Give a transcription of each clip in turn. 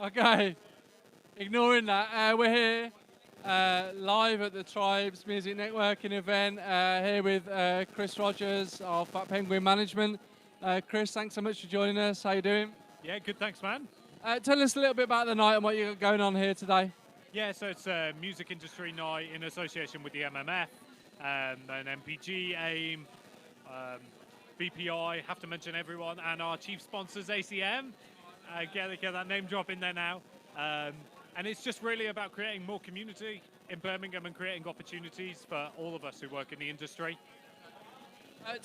Okay, ignoring that, we're here live at the Tribes Music Networking event here with Chris Rogers of Fat Penguin Management. Chris, thanks so much for joining us. How you doing? Yeah, good, thanks, man. Tell us a little bit about the night and what you've got going on here today. Yeah, so it's a music industry night in association with the MMF, and MPG, AIM, um, BPI, have to mention everyone, and our chief sponsors, ACM. Get that name drop in there now. And it's just really about creating more community in Birmingham and creating opportunities for all of us who work in the industry.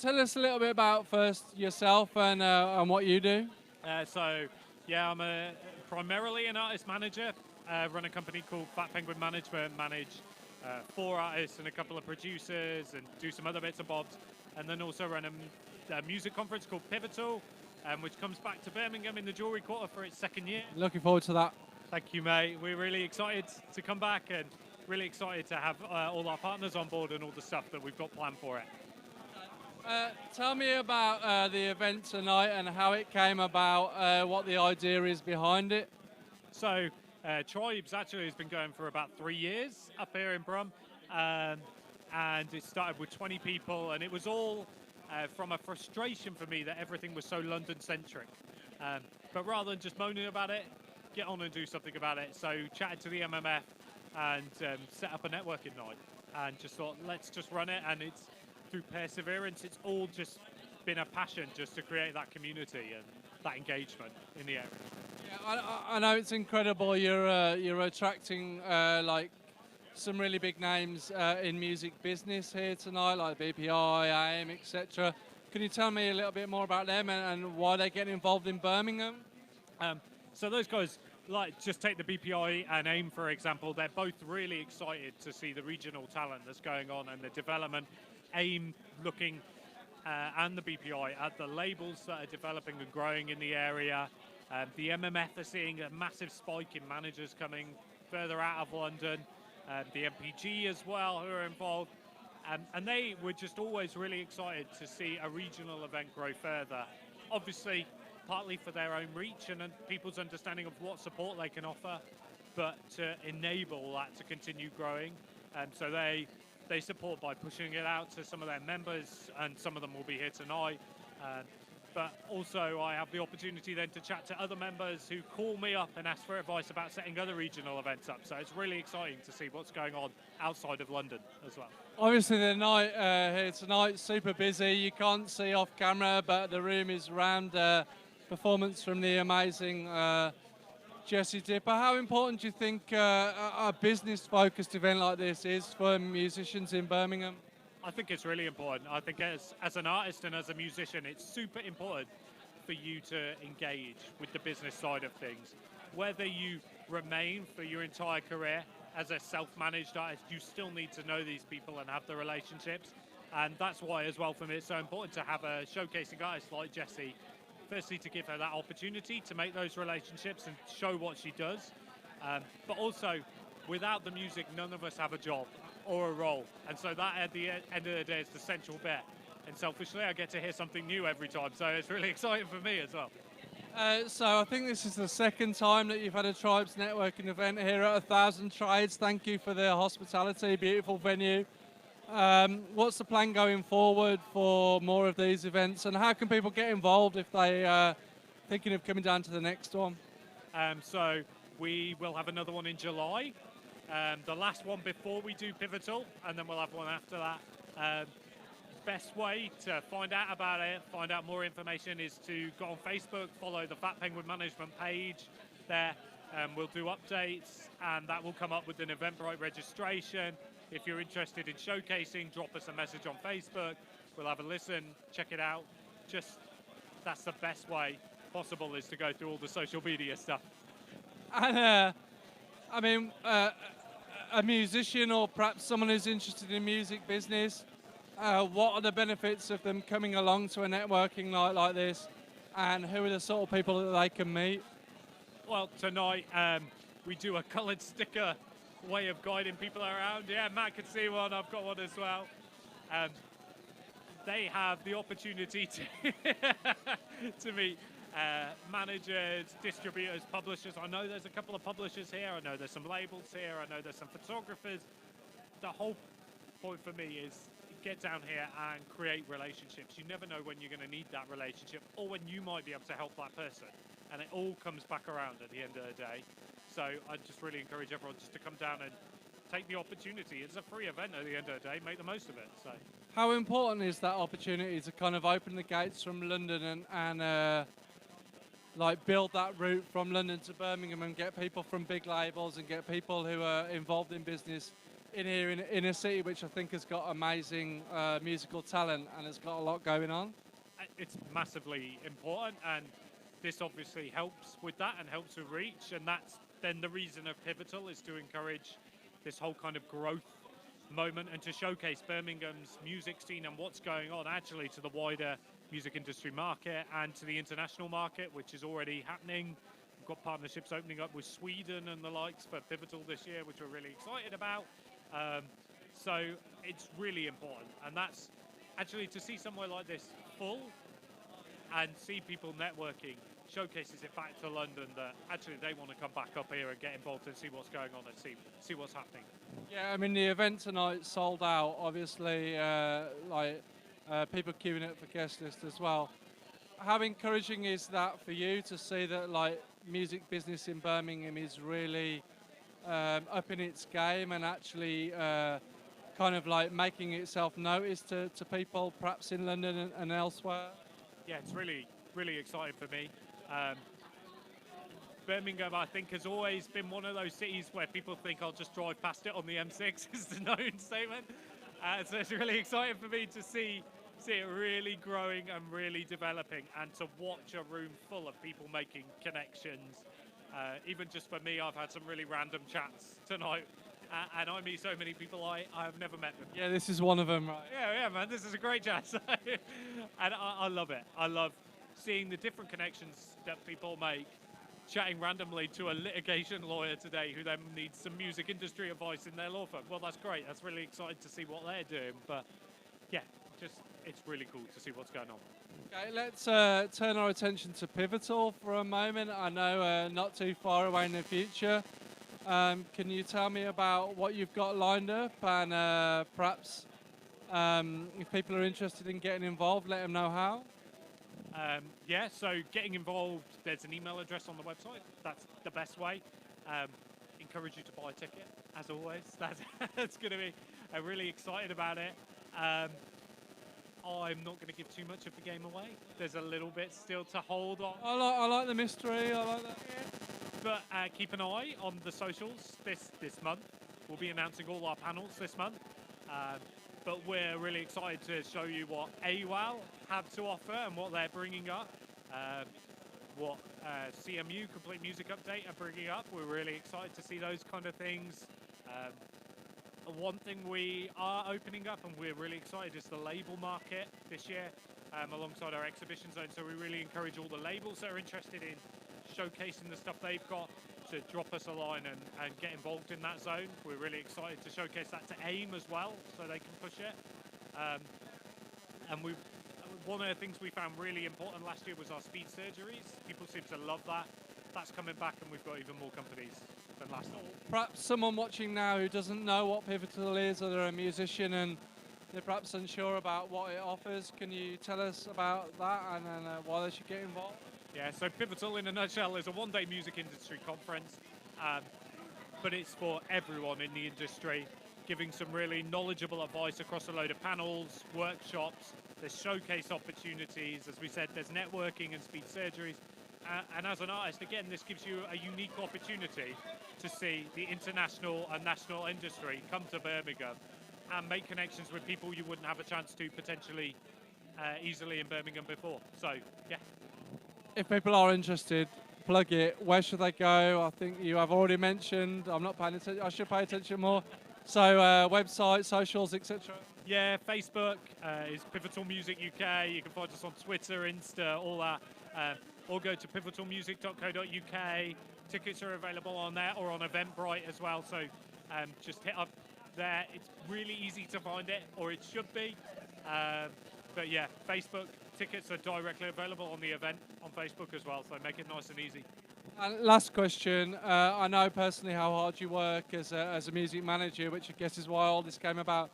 Tell us a little bit about first yourself and what you do. Yeah, I'm primarily an artist manager. Run a company called Fat Penguin Management, manage 4 artists and a couple of producers, and do some other bits and bobs. And then also run a music conference called Pivotal, which comes back to Birmingham in the Jewellery Quarter for its 2nd year. Looking forward to that. Thank you, mate. We're really excited to come back and really excited to have all our partners on board and all the stuff that we've got planned for it. Tell me about the event tonight and how it came about, what the idea is behind it. So, Tribes actually has been going for about 3 years up here in Brum, and it started with 20 people, and it was all from a frustration for me that everything was so London-centric. But rather than just moaning about it, get on and do something about it. So, chatted to the MMF and set up a networking night, and just thought, let's just run it, and it's through perseverance, it's all just been a passion just to create that community and that engagement in the area. Yeah, I know it's incredible. You're attracting like some really big names in music business here tonight, like BPI, AIM, etc. Can you tell me a little bit more about them and why they're getting involved in Birmingham? So those guys, like, just take the BPI and AIM for example, they're both really excited to see the regional talent that's going on and the development. AIM looking and the BPI at the labels that are developing and growing in the area. The MMF are seeing a massive spike in managers coming further out of London. The MPG as well, who are involved. And they were just always really excited to see a regional event grow further. Obviously, partly for their own reach and people's understanding of what support they can offer, but to enable that to continue growing. So they support by pushing it out to some of their members, and some of them will be here tonight. But also I have the opportunity then to chat to other members who call me up and ask for advice about setting other regional events up. So it's really exciting to see what's going on outside of London as well. Obviously the night here tonight, super busy. You can't see off camera, but the room is rammed. Performance from the amazing Jesse Dipper. How important do you think a business-focused event like this is for musicians in Birmingham? I think it's really important. I think as an artist and as a musician, it's super important for you to engage with the business side of things. Whether you remain for your entire career as a self-managed artist, you still need to know these people and have the relationships. And that's why as well for me it's so important to have a showcasing artist like Jessie. Firstly, to give her that opportunity to make those relationships and show what she does. But also, without the music, none of us have a job or a role. And so that, at the end of the day, is the central bit. And selfishly, I get to hear something new every time. So it's really exciting for me as well. So I think this is the 2nd time that you've had a Tribes networking event here at 1,000 Trades. Thank you for the hospitality, beautiful venue. What's the plan going forward for more of these events, and how can people get involved if they are thinking of coming down to the next one? So we will have another one in July, the last one before we do Pivotal, and then we'll have one after that. Best way to find out about it, find out more information, is to go on Facebook, follow the Fat Penguin Management page there. We'll do updates, and that will come up with an Eventbrite registration. If you're interested in showcasing, drop us a message on Facebook. We'll have a listen, check it out. Just, that's the best way possible, is to go through all the social media stuff. And I mean, a musician or perhaps someone who's interested in music business, what are the benefits of them coming along to a networking night like this, and who are the sort of people that they can meet? Well, tonight we do a coloured sticker way of guiding people around. Yeah, Matt can see one, I've got one as well. They have the opportunity to, to meet managers, distributors, publishers. I know there's a couple of publishers here. I know there's some labels here. I know there's some photographers. The whole point for me is get down here and create relationships. You never know when you're going to need that relationship or when you might be able to help that person. And it all comes back around at the end of the day. So I just really encourage everyone just to come down and take the opportunity. It's a free event at the end of the day. Make the most of it. So, How important is that opportunity to kind of open the gates from London and like build that route from London to Birmingham and get people from big labels and get people who are involved in business in here in a city which I think has got amazing musical talent and has got a lot going on? it's massively important, and this obviously helps with that and helps with reach, and that's then the reason of Pivotal is to encourage this whole kind of growth moment and to showcase Birmingham's music scene and what's going on actually to the wider music industry market and to the international market, which is already happening. We've got partnerships opening up with Sweden and the likes for Pivotal this year, which we're really excited about. So it's really important, and that's actually to see somewhere like this full and see people networking showcases it back to London that actually they want to come back up here and get involved and see what's going on and see what's happening. Yeah, I mean the event tonight sold out. Obviously, people queuing up for guest list as well. How encouraging is that for you to see that like music business in Birmingham is really upping its game and actually kind of like making itself noticed to people perhaps in London and elsewhere? Yeah, it's really, really exciting for me. Birmingham, I think, has always been one of those cities where people think I'll just drive past it on the M6 is the known statement. So it's really exciting for me to see it really growing and really developing, and to watch a room full of people making connections. Even just for me, I've had some really random chats tonight, and I meet so many people I have never met before. Yeah, this is one of them, right? Yeah, man, this is a great chat. And I love it. I love seeing the different connections that people make, chatting randomly to a litigation lawyer today who then needs some music industry advice in their law firm. Well, that's great. That's really exciting to see what they're doing. But yeah, it's really cool to see what's going on. Okay, let's turn our attention to Pivotal for a moment. I know not too far away in the future. Can you tell me about what you've got lined up, and perhaps if people are interested in getting involved, let them know how? Yeah, so getting involved, there's an email address on the website. That's the best way. Encourage you to buy a ticket, as always. That's going to be really excited about it. I'm not going to give too much of the game away. There's a little bit still to hold on. I like the mystery. I like that. But keep an eye on the socials this month. We'll be announcing all our panels this month. But we're really excited to show you what AWAL have to offer and what they're bringing up. What CMU, Complete Music Update, are bringing up. We're really excited to see those kind of things. One thing we are opening up, and we're really excited, is the label market this year alongside our exhibition zone. So we really encourage all the labels that are interested in showcasing the stuff they've got to drop us a line and get involved in that zone. We're really excited to showcase that to AIM as well, so they can push it. And one of the things we found really important last year was our speed surgeries. People seem to love that. That's coming back, and we've got even more companies than last year. Perhaps someone watching now who doesn't know what Pivotal is, or they're a musician and they're perhaps unsure about what it offers, can you tell us about that and why they should get involved? Yeah, so Pivotal in a nutshell is a one-day music industry conference, but it's for everyone in the industry, giving some really knowledgeable advice across a load of panels, workshops. There's showcase opportunities. As we said, there's networking and speed surgeries. And as an artist, again, this gives you a unique opportunity to see the international and national industry come to Birmingham and make connections with people you wouldn't have a chance to potentially easily in Birmingham before. So, yeah. If people are interested, plug it. Where should they go? I think you have already mentioned. I'm not paying attention. I should pay attention more. So, website, socials, etc. Yeah, Facebook is Pivotal Music UK. You can find us on Twitter, Insta, all that. Or go to pivotalmusic.co.uk. Tickets are available on there or on Eventbrite as well. So just hit up there. It's really easy to find it, or it should be. But yeah, Facebook, tickets are directly available on the event on Facebook as well, so make it nice and easy. And last question, I know personally how hard you work as a music manager, which I guess is why all this came about.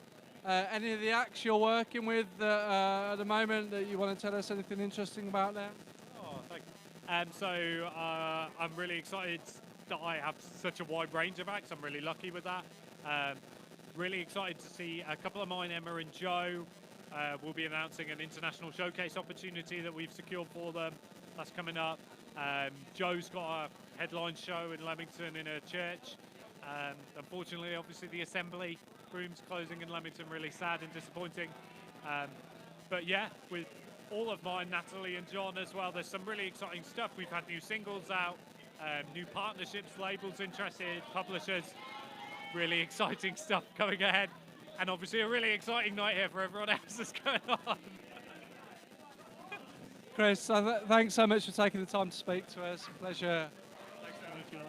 Any of the acts you're working with at the moment that you want to tell us anything interesting about them? Oh, thank you. So I'm really excited that I have such a wide range of acts. I'm really lucky with that. Really excited to see a couple of mine, Emma and Joe. We'll be announcing an international showcase opportunity that we've secured for them. That's coming up. Joe's got a headline show in Leamington in a church. Unfortunately, obviously, the assembly room's closing in Leamington, really sad and disappointing. But yeah, with all of mine, Natalie and John as well, there's some really exciting stuff. We've had new singles out, new partnerships, labels interested, publishers. Really exciting stuff coming ahead. And obviously a really exciting night here for everyone else that's going on. Chris, thanks so much for taking the time to speak to us. Pleasure. Thanks so much.